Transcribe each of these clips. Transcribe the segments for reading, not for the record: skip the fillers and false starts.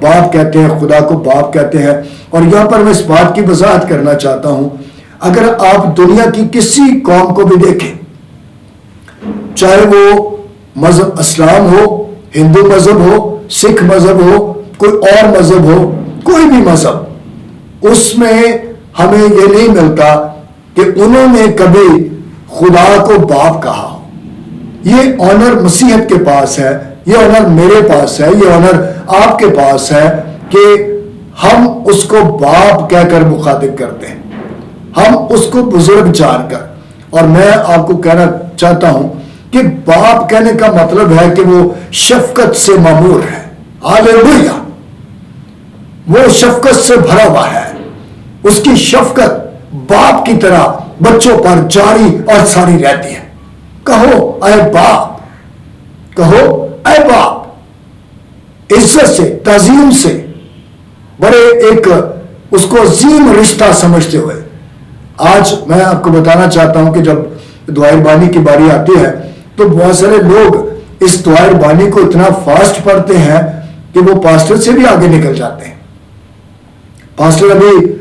باپ کہتے ہیں، خدا کو باپ کہتے ہیں. اور یہاں پر میں اس بات کی وضاحت کرنا چاہتا ہوں، اگر آپ دنیا کی کسی قوم کو بھی دیکھیں، چاہے وہ مذہب اسلام ہو، ہندو مذہب ہو، سکھ مذہب ہو، کوئی اور مذہب ہو، کوئی بھی مذہب، اس میں ہمیں یہ نہیں ملتا کہ انہوں نے کبھی خدا کو باپ کہا ہو. یہ آنر مسیحیت کے پاس ہے، یہ آنر میرے پاس ہے، یہ آنر آپ کے پاس ہے کہ ہم اس کو باپ کہہ کر مخاطب کرتے ہیں، ہم اس کو بزرگ جان کر. اور میں آپ کو کہنا چاہتا ہوں کہ باپ کہنے کا مطلب ہے کہ وہ شفقت سے مامور ہے. ہاللیلویا! وہ شفقت سے بھرا ہوا ہے، اس کی شفقت باپ کی طرح بچوں پر جاری اور ساری رہتی ہے. کہو اے باپ، کہو اے باپ، عزت سے، تعظیم سے، بڑے ایک اس کو عظیم رشتہ سمجھتے ہوئے. آج میں آپ کو بتانا چاہتا ہوں کہ جب دعائے بانی کی باری آتی ہے تو بہت سارے لوگ اس دعائے بانی کو اتنا فاسٹ پڑھتے ہیں کہ وہ پاسٹر سے بھی آگے نکل جاتے ہیں. پاسٹر ابھی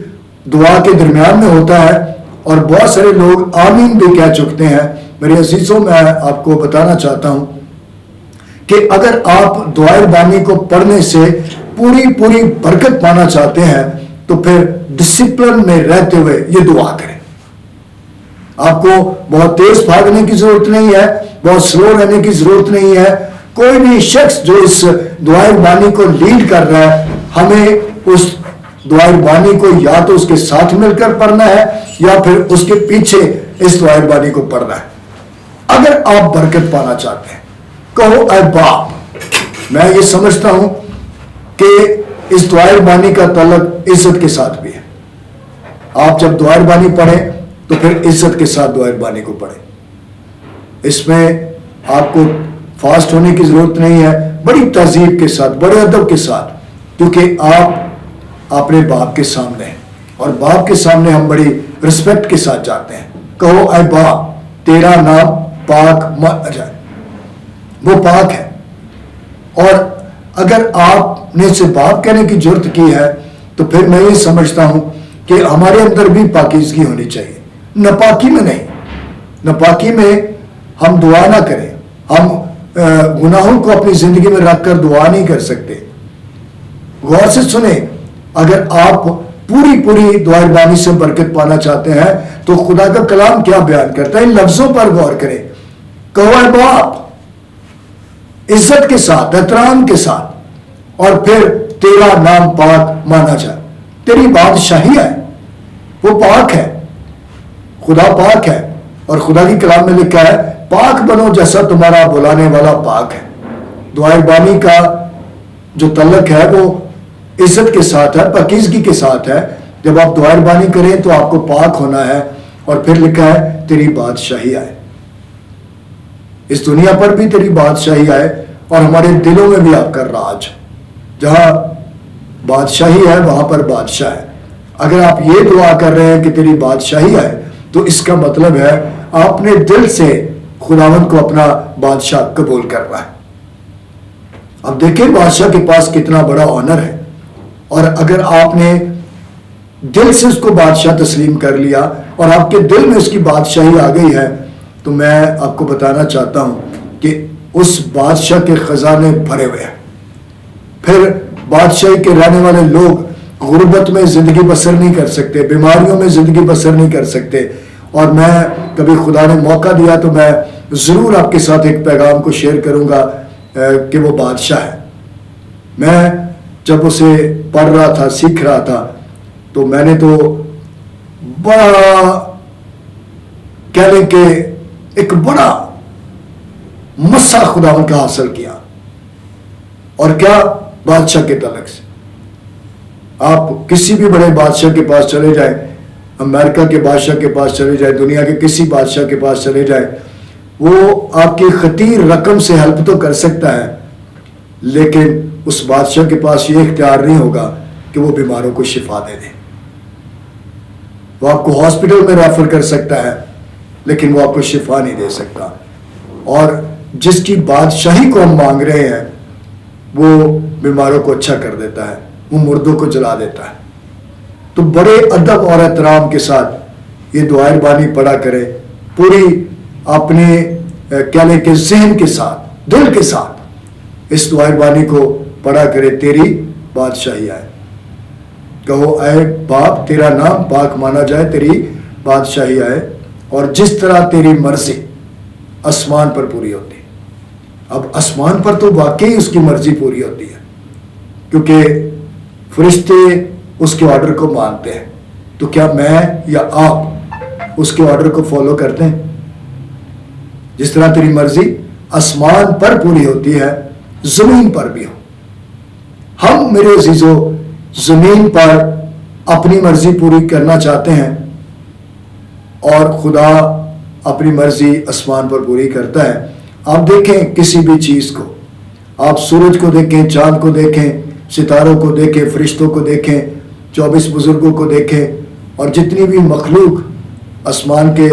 دعا کے درمیان میں ہوتا ہے اور بہت سارے لوگ آمین بھی کہہ چکتے ہیں. میرے عزیزوں، میں آپ کو بتانا چاہتا ہوں کہ اگر آپ دعائے بانی کو پڑھنے سے پوری برکت پانا چاہتے ہیں تو پھر ڈسپلن میں رہتے ہوئے یہ دعا کریں. آپ کو بہت تیز بھاگنے کی ضرورت نہیں ہے، بہت سلو رہنے کی ضرورت نہیں ہے. کوئی بھی شخص جو اس دعائے بانی کو لیڈ کر رہا ہے، ہمیں اس دعائے بانی کو یا تو اس کے ساتھ مل کر پڑھنا ہے یا پھر اس کے پیچھے اس دعائے بانی کو پڑھنا ہے. اگر آپ برکت پانا چاہتے ہیں، کہو اے باپ. میں یہ سمجھتا ہوں کہ اس دعائے بانی کا تعلق عزت کے ساتھ بھی ہے. آپ جب دعائے بانی پڑھیں تو پھر عزت کے ساتھ دعائے بانی کو پڑھیں. اس میں آپ کو فاسٹ ہونے کی ضرورت نہیں ہے، بڑی تہذیب کے ساتھ، بڑے ادب کے ساتھ، کیونکہ آپ اپنے باپ کے سامنے ہیں اور باپ کے سامنے ہم بڑی رسپیکٹ کے ساتھ جاتے ہیں. کہو اے باپ، تیرا نام پاک مانا جائے. وہ پاک ہے. اور اگر آپ نے اسے باپ کہنے کی جرت کی ہے تو پھر میں یہ سمجھتا ہوں کہ ہمارے اندر بھی پاکیزگی ہونی چاہیے. ناپاکی میں نہیں، ناپاکی میں ہم دعا نہ کریں. ہم گناہوں کو اپنی زندگی میں رکھ کر دعا نہیں کر سکتے. غور سے سنیں، اگر آپ پوری دعائے بانی سے برکت پانا چاہتے ہیں تو خدا کا کلام کیا بیان کرتا ہے، ان لفظوں پر غور کریں. کہو اے باپ، عزت کے ساتھ، احترام کے ساتھ، اور پھر تیرا نام پاک مانا جائے. تیری بادشاہی ہے، وہ پاک ہے، خدا پاک ہے. اور خدا کی کلام میں لکھا ہے پاک بنو جیسا تمہارا بلانے والا پاک ہے. دعائے بانی کا جو تعلق ہے وہ عزت کے ساتھ ہے، پاکیزگی کے ساتھ ہے. جب آپ دعائے بانی کریں تو آپ کو پاک ہونا ہے. اور پھر لکھا ہے تیری بادشاہی آئے. اس دنیا پر بھی تیری بادشاہی آئے اور ہمارے دلوں میں بھی آپ کا راج. جہاں بادشاہی ہے وہاں پر بادشاہ ہے. اگر آپ یہ دعا کر رہے ہیں کہ تیری بادشاہی آئے تو اس کا مطلب ہے آپ نے دل سے خداوند کو اپنا بادشاہ قبول کر رہا ہے. اب دیکھیں بادشاہ کے پاس کتنا بڑا آنر ہے. اور اگر آپ نے دل سے اس کو بادشاہ تسلیم کر لیا اور آپ کے دل میں اس کی بادشاہی آ گئی ہے تو میں آپ کو بتانا چاہتا ہوں کہ اس بادشاہ کے خزانے بھرے ہوئے ہیں. پھر بادشاہی کے رہنے والے لوگ غربت میں زندگی بسر نہیں کر سکتے، بیماریوں میں زندگی بسر نہیں کر سکتے. اور میں کبھی خدا نے موقع دیا تو میں ضرور آپ کے ساتھ ایک پیغام کو شیئر کروں گا کہ وہ بادشاہ ہے. میں جب اسے پڑھ رہا تھا، سیکھ رہا تھا، تو میں نے تو بڑا کہہ لیں کہ ایک بڑا مسا خداوند کا حاصل کیا. اور کیا؟ بادشاہ کے تعلق سے. آپ کسی بھی بڑے بادشاہ کے پاس چلے جائیں، امریکہ کے بادشاہ کے پاس چلے جائیں، دنیا کے کسی بادشاہ کے پاس چلے جائیں، وہ آپ کی خطیر رقم سے ہیلپ تو کر سکتا ہے لیکن اس بادشاہ کے پاس یہ اختیار نہیں ہوگا کہ وہ بیماروں کو شفا دے دے. وہ آپ کو ہاسپٹل میں ریفر کر سکتا ہے لیکن وہ آپ کو شفا نہیں دے سکتا. اور جس کی بادشاہی کو ہم مانگ رہے ہیں وہ بیماروں کو اچھا کر دیتا ہے، وہ مردوں کو جلا دیتا ہے۔ تو بڑے ادب اور احترام کے ساتھ یہ دعائے بانی پڑھا کرے، پوری اپنے کیا لیں کہ ذہن کے ساتھ، دل کے ساتھ اس دعائے بانی کو پڑھا کرے۔ تیری بادشاہی آئے، کہو اے باپ تیرا نام پاک مانا جائے، تیری بادشاہی آئے، اور جس طرح تیری مرضی آسمان پر پوری ہوتی ہے۔ اب آسمان پر تو واقعی اس کی مرضی پوری ہوتی ہے، کیونکہ فرشتے اس کے آرڈر کو مانتے ہیں۔ تو کیا میں یا آپ اس کے آرڈر کو فالو کرتے ہیں؟ جس طرح تیری مرضی آسمان پر پوری ہوتی ہے، زمین پر بھی ہو۔ ہم میرے عزیزو زمین پر اپنی مرضی پوری کرنا چاہتے ہیں، اور خدا اپنی مرضی آسمان پر پوری کرتا ہے۔ آپ دیکھیں کسی بھی چیز کو، آپ سورج کو دیکھیں، چاند کو دیکھیں، ستاروں کو دیکھیں، فرشتوں کو دیکھیں، 24 بزرگوں کو دیکھیں، اور جتنی بھی مخلوق آسمان کے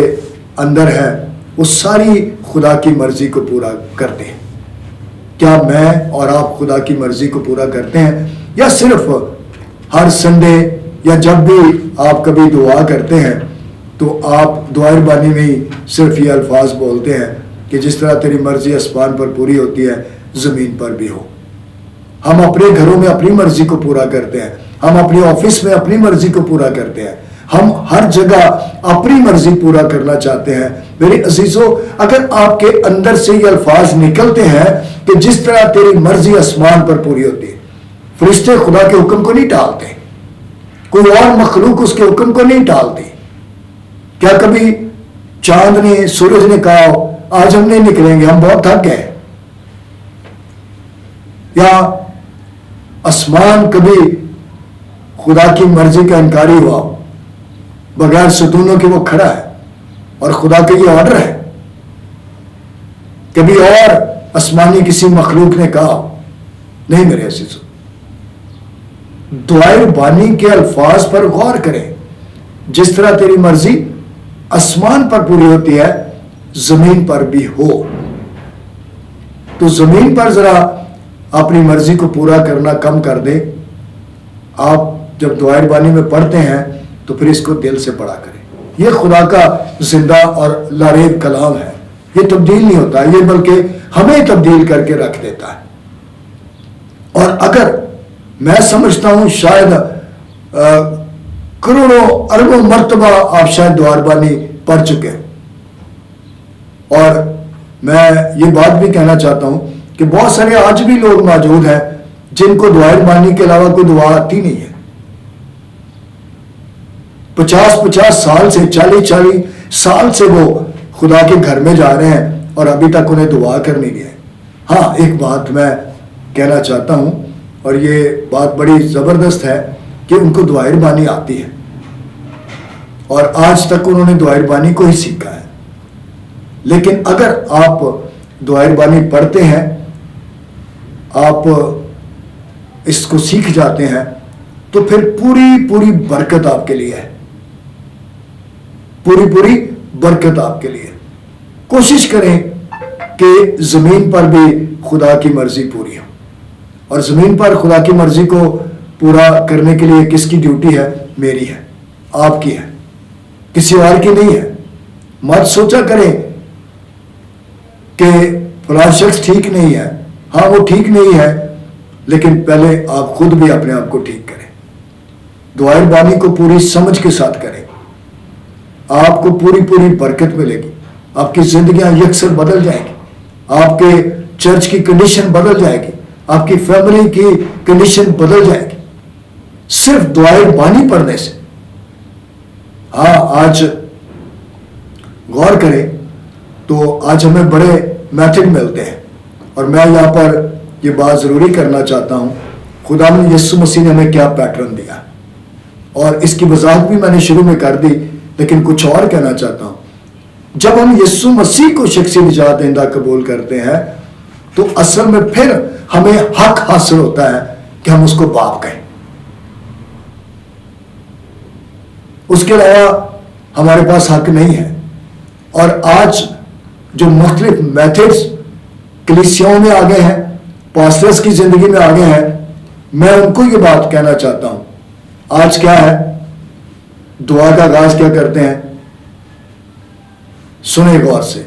اندر ہے، وہ ساری خدا کی مرضی کو پورا کرتے ہیں۔ کیا میں اور آپ خدا کی مرضی کو پورا کرتے ہیں، یا صرف ہر سنڈے یا جب بھی آپ کبھی دعا کرتے ہیں تو آپ دعائے بانی میں ہی صرف یہ الفاظ بولتے ہیں کہ جس طرح تیری مرضی آسمان پر پوری ہوتی ہے زمین پر بھی ہو؟ ہم اپنے گھروں میں اپنی مرضی کو پورا کرتے ہیں، ہم اپنے آفس میں اپنی مرضی کو پورا کرتے ہیں، ہم ہر جگہ اپنی مرضی پورا کرنا چاہتے ہیں۔ میرے عزیزو، اگر آپ کے اندر سے یہ الفاظ نکلتے ہیں کہ جس طرح تیری مرضی آسمان پر پوری ہوتی ہے، فرشتے خدا کے حکم کو نہیں ٹالتے، کوئی اور مخلوق اس کے حکم کو نہیں ٹالتی۔ کیا کبھی چاند نے، سورج نے کہا آج ہم نہیں نکلیں گے، ہم بہت تھک گئے؟ یا آسمان کبھی خدا کی مرضی کا انکاری ہوا، بغیر ستونوں کے وہ کھڑا ہے اور خدا کا یہ آرڈر ہے؟ کبھی اور آسمانی کسی مخلوق نے کہا؟ نہیں میرے عزیزو، دعائے بانی کے الفاظ پر غور کریں۔ جس طرح تیری مرضی آسمان پر پوری ہوتی ہے زمین پر بھی ہو۔ تو زمین پر ذرا اپنی مرضی کو پورا کرنا کم کر دے۔ آپ جب دعائے بانی میں پڑھتے ہیں تو پھر اس کو دل سے پڑھا کریں۔ یہ خدا کا زندہ اور لاریب کلام ہے، یہ تبدیل نہیں ہوتا، یہ بلکہ ہمیں تبدیل کر کے رکھ دیتا ہے۔ اور اگر میں سمجھتا ہوں شاید کروڑوں اربوں مرتبہ آپ شاید دعائے بانی پڑھ چکے ہیں، اور میں یہ بات بھی کہنا چاہتا ہوں کہ بہت سارے آج بھی لوگ موجود ہیں جن کو دعائے بانی کے علاوہ کوئی دعا آتی نہیں ہے۔ 50 سال سے، 40 سال سے وہ خدا کے گھر میں جا رہے ہیں اور ابھی تک انہیں دعا کرنی نہیں ہے۔ ہاں، ایک بات میں کہنا چاہتا ہوں، اور یہ بات بڑی زبردست ہے کہ ان کو دعائے بانی آتی ہے، اور آج تک انہوں نے دعائے بانی کو ہی سیکھا ہے۔ لیکن اگر آپ دعائے بانی پڑھتے ہیں، آپ اس کو سیکھ جاتے ہیں، تو پھر پوری برکت آپ کے لیے ہے، پوری برکت آپ کے لیے۔ کوشش کریں کہ زمین پر بھی خدا کی مرضی پوری ہو، اور زمین پر خدا کی مرضی کو پورا کرنے کے لیے کس کی ڈیوٹی ہے؟ میری ہے، آپ کی ہے، کسی اور کی نہیں ہے۔ مت سوچا کریں کہ فلاں شخص ٹھیک نہیں ہے۔ ہاں، وہ ٹھیک نہیں ہے، لیکن پہلے آپ خود بھی اپنے آپ کو ٹھیک کریں۔ دعائے بانی کو پوری سمجھ کے ساتھ کریں، آپ کو پوری برکت ملے گی، آپ کی زندگیاں یکسر بدل جائیں گی، آپ کے چرچ کی کنڈیشن بدل جائے گی، آپ کی فیملی کی کنڈیشن بدل جائے گی صرف دعائے بانی پڑھنے سے۔ ہاں، آج غور کریں تو آج ہمیں بڑے میتھڈ ملتے ہیں، اور میں یہاں پر یہ بات ضروری کرنا چاہتا ہوں، خدا نے یسوع مسیح نے ہمیں کیا پیٹرن دیا، اور اس کی وضاحت بھی میں نے شروع میں کر دی، لیکن کچھ اور کہنا چاہتا ہوں۔ جب ہم یسوع مسیح کو شخصی نجات دہندہ قبول کرتے ہیں تو اصل میں پھر ہمیں حق حاصل ہوتا ہے کہ ہم اس کو باپ کہیں۔ اس کے علاوہ ہمارے پاس حق نہیں ہے۔ اور آج جو مختلف میتھڈز کلیسیوں میں آگے ہیں، پاسٹرز کی زندگی میں آگے ہیں، میں ان کو یہ بات کہنا چاہتا ہوں. آج کیا ہے؟ دعا کا آغاز کیا کرتے ہیں؟ سنیں غور سے.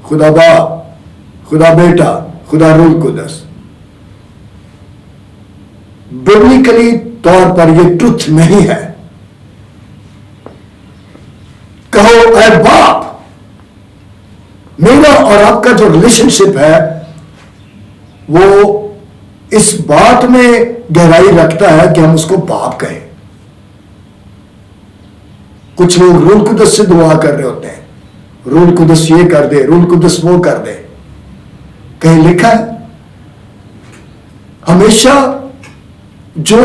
خدا باپ، خدا بیٹا، خدا روح القدس. ببلیکلی طور پر یہ ٹروتھ نہیں ہے. کہو اے باپ. میرا اور آپ کا جو ریلیشن شپ ہے وہ اس بات میں گہرائی رکھتا ہے کہ ہم اس کو باپ کہیں. کچھ لوگ روح القدس سے دعا کر رہے ہوتے ہیں، روح القدس یہ کر دے، روح القدس وہ کر دے. کہیں لکھا ہے؟ ہمیشہ جو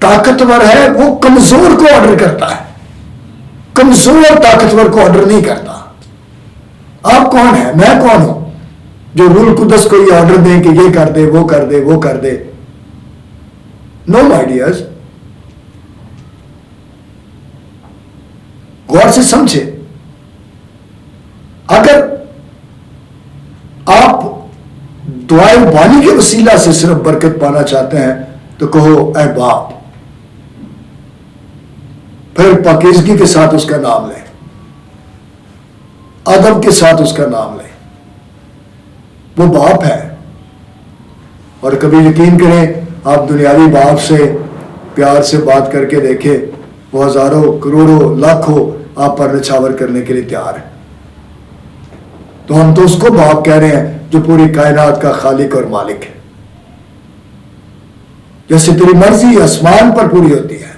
طاقتور ہے وہ کمزور کو آرڈر کرتا ہے، کمزور طاقتور کو آرڈر نہیں کرتا. آپ کون ہیں؟ میں کون ہوں جو روح القدس کو یہ آرڈر دیں کہ یہ کر دے، وہ کر دے، وہ کر دے؟ نو مائی ڈیئرز، غور سے سمجھے. اگر آپ دعائے بانی کے وسیلہ سے صرف برکت پانا چاہتے ہیں تو کہو اے باپ. پھر پاکیزگی کے ساتھ اس کا نام لیں، ادب کے ساتھ اس کا نام لیں. وہ باپ ہے. اور کبھی یقین کریں، آپ دنیاوی باپ سے پیار سے بات کر کے دیکھیں، وہ ہزاروں کروڑوں لاکھوں آپ پر نچھاور کرنے کے لیے تیار ہے. تو ہم تو اس کو باپ کہہ رہے ہیں جو پوری کائنات کا خالق اور مالک ہے. جیسے تیری مرضی آسمان پر پوری ہوتی ہے،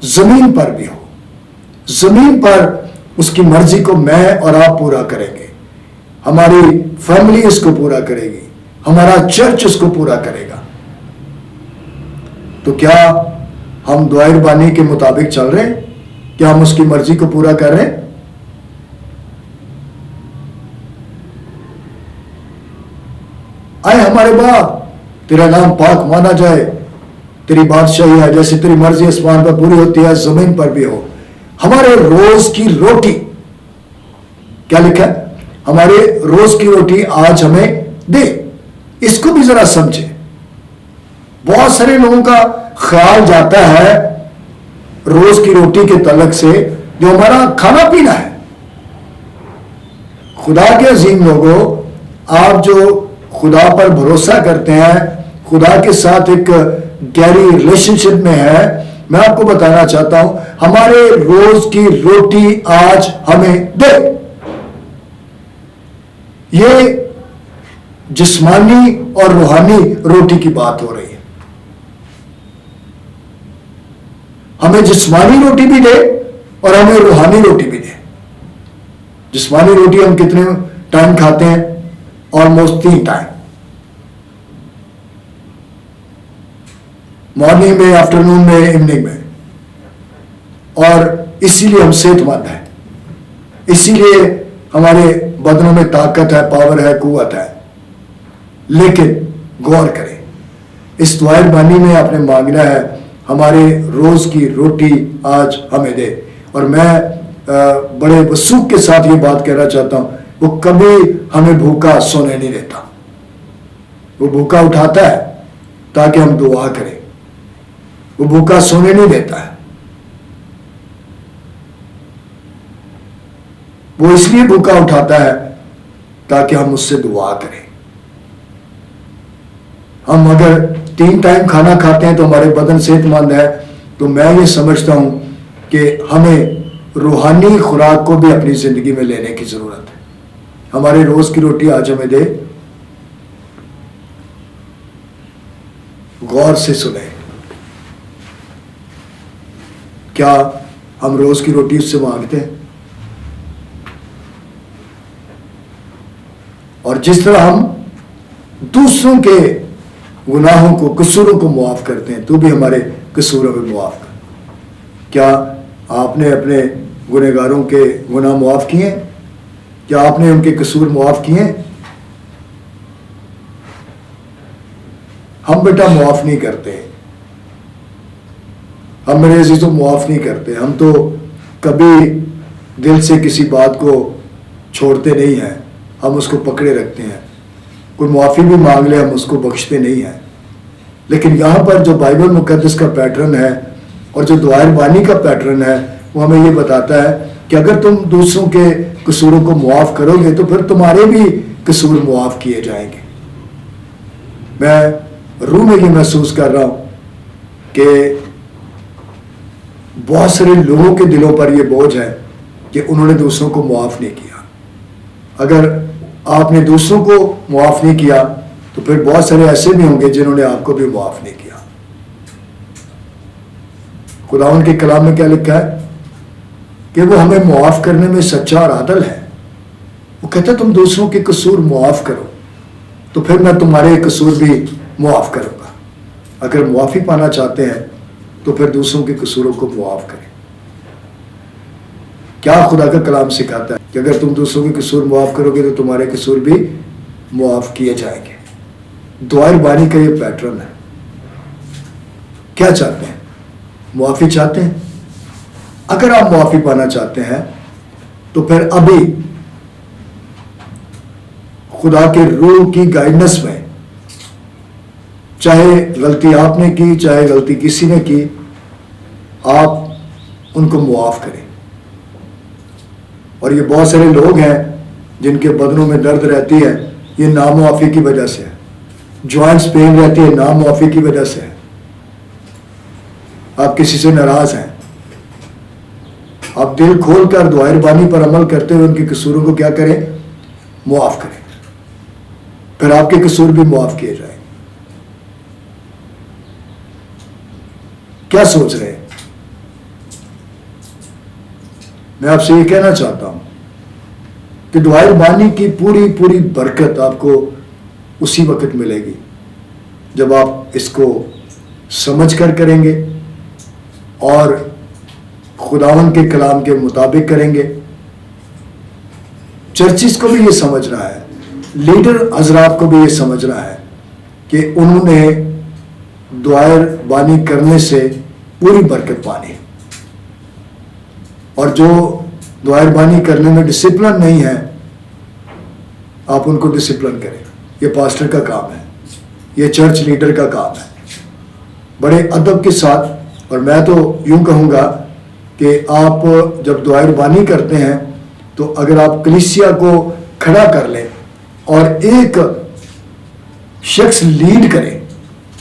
زمین پر بھی ہو. زمین پر اس کی مرضی کو میں اور آپ پورا کریں گے. ہماری فیملی اس کو پورا کرے گی، ہمارا چرچ اس کو پورا کرے گا. تو کیا ہم دعائے بانی کے مطابق چل رہے ہیں؟ کیا ہم اس کی مرضی کو پورا کر رہے ہیں؟ آئے ہمارے باپ، تیرا نام پاک مانا جائے، تیری بادشاہی ہے، جیسے تیری مرضی آسمان پر پوری ہوتی ہے زمین پر بھی ہو. ہمارے روز کی روٹی، کیا لکھا ہے؟ ہمارے روز کی روٹی آج ہمیں دے. اس کو بھی ذرا سمجھے. بہت سارے لوگوں کا خیال جاتا ہے روز کی روٹی کے تعلق سے جو ہمارا کھانا پینا ہے. خدا کے عظیم لوگوں، آپ جو خدا پر بھروسہ کرتے ہیں، خدا کے ساتھ ایک گہری ریلیشن شپ میں ہے، میں آپ کو بتانا چاہتا ہوں ہمارے روز کی روٹی آج ہمیں دے. یہ جسمانی اور روحانی روٹی کی بات ہو رہی ہے. ہمیں جسمانی روٹی بھی دے اور ہمیں روحانی روٹی بھی دے. جسمانی روٹی ہم کتنے ٹائم کھاتے ہیں؟ Almost 3 time. مارننگ میں، آفٹرنون میں، ایوننگ میں. اور اسی لیے ہم صحت مند ہیں، اسی لیے ہمارے بدنوں میں طاقت ہے، پاور ہے، قوت ہے. لیکن غور کریں، اس دعائے بانی میں آپ نے مانگنا ہے ہمارے روز کی روٹی آج ہمیں دے. اور میں بڑے وثوق کے ساتھ یہ بات کہنا چاہتا ہوں، وہ کبھی ہمیں بھوکا سونے نہیں دیتا. وہ بھوکا اٹھاتا ہے تاکہ ہم دعا کریں. وہ بھوکا سونے نہیں دیتا ہے. وہ اس لیے بھوکا اٹھاتا ہے تاکہ ہم اس سے دعا کریں. ہم اگر 3 ٹائم کھانا کھاتے ہیں تو ہمارے بدن صحت مند ہے. تو میں یہ سمجھتا ہوں کہ ہمیں روحانی خوراک کو بھی اپنی زندگی میں لینے کی ضرورت ہے. ہمارے روز کی روٹی آج ہمیں دے. غور سے سنیں، کیا ہم روز کی روٹی اس سے مانگتے ہیں؟ اور جس طرح ہم دوسروں کے گناہوں کو، قصوروں کو معاف کرتے ہیں، تو بھی ہمارے قصوروں کو معاف کر. کیا آپ نے اپنے گنہگاروں کے گناہ معاف کیے ہیں؟ کیا آپ نے ان کے قصور معاف کیے ہیں؟ ہم بیٹا معاف نہیں کرتے. ہم میرے عزیزوں معاف نہیں کرتے. ہم تو کبھی دل سے کسی بات کو چھوڑتے نہیں ہیں، ہم اس کو پکڑے رکھتے ہیں. کوئی معافی بھی مانگ لے ہم اس کو بخشتے نہیں ہیں. لیکن یہاں پر جو بائبل مقدس کا پیٹرن ہے اور جو دعائے بانی کا پیٹرن ہے وہ ہمیں یہ بتاتا ہے کہ اگر تم دوسروں کے قصوروں کو معاف کرو گے تو پھر تمہارے بھی قصور معاف کیے جائیں گے۔ میں روح میں یہ محسوس کر رہا ہوں کہ بہت سارے لوگوں کے دلوں پر یہ بوجھ ہے کہ انہوں نے دوسروں کو معاف نہیں کیا۔ اگر آپ نے دوسروں کو معاف نہیں کیا تو پھر بہت سارے ایسے بھی ہوں گے جنہوں نے آپ کو بھی معاف نہیں کیا۔ خداوند کے کلام میں کیا لکھا ہے کہ وہ ہمیں معاف کرنے میں سچا اور عادل ہے۔ وہ کہتا ہے تم دوسروں کے قصور معاف کرو تو پھر میں تمہارے قصور بھی معاف کروں گا۔ اگر معافی پانا چاہتے ہیں تو پھر دوسروں کے قصوروں کو معاف کریں۔ کیا خدا کا کلام سکھاتا ہے کہ اگر تم دوسروں کے قصور معاف کرو گے تو تمہارے قصور بھی معاف کیے جائیں گے۔ دعائے بانی کا یہ پیٹرن ہے۔ کیا چاہتے ہیں؟ معافی چاہتے ہیں؟ اگر آپ معافی پانا چاہتے ہیں تو پھر ابھی خدا کے روح کی گائیڈنس میں، چاہے غلطی آپ نے کی چاہے غلطی کسی نے کی، آپ ان کو معاف کریں۔ اور یہ بہت سارے لوگ ہیں جن کے بدنوں میں درد رہتی ہے، یہ نامعافی کی وجہ سے ہے۔ جوائنٹس پین رہتی ہے، نامعافی کی وجہ سے ہے۔ آپ کسی سے ناراض ہیں، آپ دل کھول کر دعائے بانی پر عمل کرتے ہوئے ان کے قصوروں کو کیا کریں؟ معاف کریں، پھر آپ کے قصور بھی معاف کیے جائیں۔ کیا سوچ رہے ہیں؟ میں آپ سے یہ کہنا چاہتا ہوں کہ دعائے بانی کی پوری برکت آپ کو اسی وقت ملے گی جب آپ اس کو سمجھ کر کریں گے اور خداوند کے کلام کے مطابق کریں گے۔ چرچز کو بھی یہ سمجھنا ہے، لیڈر حضرات کو بھی یہ سمجھنا ہے کہ انہوں نے دعائے بانی کرنے سے پوری برکت پانی ہے، اور جو دعائے بانی کرنے میں ڈسپلن نہیں ہے آپ ان کو ڈسپلن کریں۔ یہ پاسٹر کا کام ہے، یہ چرچ لیڈر کا کام ہے، بڑے ادب کے ساتھ۔ اور میں تو یوں کہوں گا کہ آپ جب دعائے بانی کرتے ہیں تو اگر آپ کلیسیا کو کھڑا کر لیں اور ایک شخص لیڈ کریں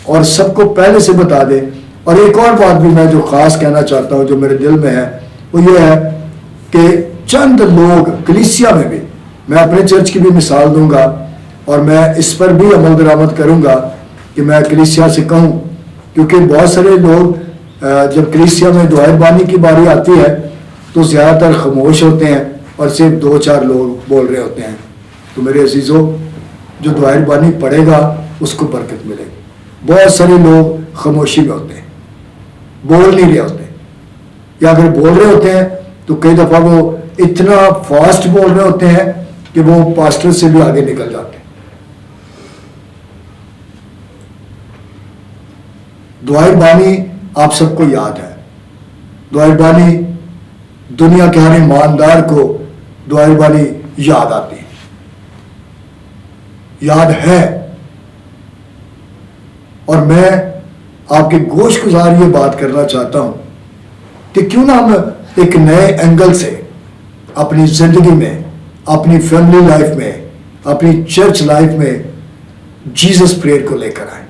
اور سب کو پہلے سے بتا دیں۔ اور ایک اور بات بھی میں جو خاص کہنا چاہتا ہوں جو میرے دل میں ہے وہ یہ ہے کہ چند لوگ کلیسیا میں بھی، میں اپنے چرچ کی بھی مثال دوں گا اور میں اس پر بھی عمل درآمد کروں گا کہ میں کلیسیا سے کہوں، کیونکہ بہت سارے لوگ جب کلیسیا میں دعائے بانی کی باری آتی ہے تو زیادہ تر خاموش ہوتے ہیں اور صرف 2-4 لوگ بول رہے ہوتے ہیں۔ تو میرے عزیزوں، جو دعائے بانی پڑھے گا اس کو برکت ملے گی۔ بہت سارے لوگ خاموشی میں ہوتے ہیں، بول نہیں رہے ہوتے، یا اگر بول رہے ہوتے ہیں تو کئی دفعہ وہ اتنا فاسٹ بول رہے ہوتے ہیں کہ وہ پاسٹر سے بھی آگے نکل جاتے ہیں۔ دعائے بانی آپ سب کو یاد ہے، دعائے بانی دنیا کے ہر ایماندار کو دعائے بانی یاد آتی ہے، یاد ہے۔ اور میں آپ کے گوش گزار یہ بات کرنا چاہتا ہوں کہ کیوں نہ ہم ایک نئے اینگل سے اپنی زندگی میں، اپنی فیملی لائف میں، اپنی چرچ لائف میں جیزس پریئر کو لے کر آئیں۔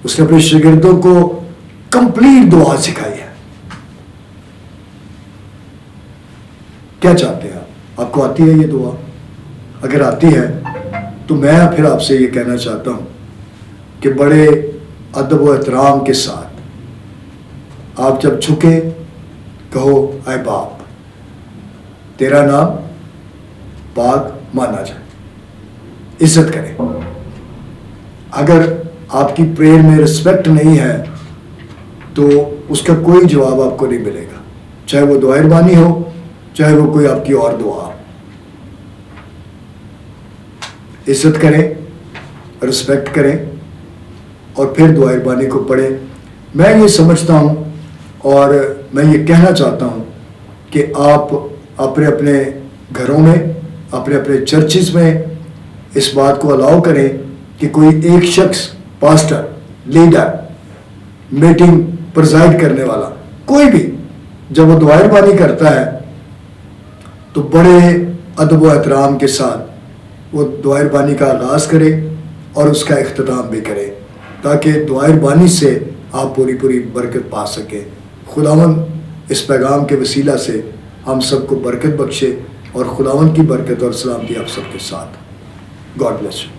اس نے اپنے شاگردوں کو کمپلیٹ دعا سکھائی ہے۔ کیا چاہتے ہیں آپ کو آتی ہے یہ دعا؟ اگر آتی ہے تو میں پھر آپ سے یہ کہنا چاہتا ہوں کہ بڑے ادب و احترام کے ساتھ آپ جب جھکے کہو اے باپ تیرا نام پاک مانا جائے، عزت کریں۔ اگر آپ کی پریئر میں رسپیکٹ نہیں ہے تو اس کا کوئی جواب آپ کو نہیں ملے گا، چاہے وہ دعائے بانی ہو چاہے وہ کوئی آپ کی اور دعا۔ عزت کریں، رسپیکٹ کریں اور پھر دعائے بانی کو پڑھیں۔ میں یہ سمجھتا ہوں اور میں یہ کہنا چاہتا ہوں کہ آپ اپنے اپنے گھروں میں، اپنے اپنے چرچز میں اس بات کو الاؤ کریں کہ کوئی ایک شخص پاسٹر لیڈر, میٹنگ پرزائڈ کرنے والا, کوئی بھی جب وہ دعائے ربانی کرتا ہے تو بڑے ادب و احترام کے ساتھ وہ دعائے ربانی کا آغاز کرے اور اس کا اختتام بھی کرے, تاکہ دعائے ربانی سے آپ پوری برکت پا سکیں. خداوند اس پیغام کے وسیلہ سے ہم سب کو برکت بخشے, اور خداوند کی برکت اور سلامتی آپ سب کے ساتھ. God bless you.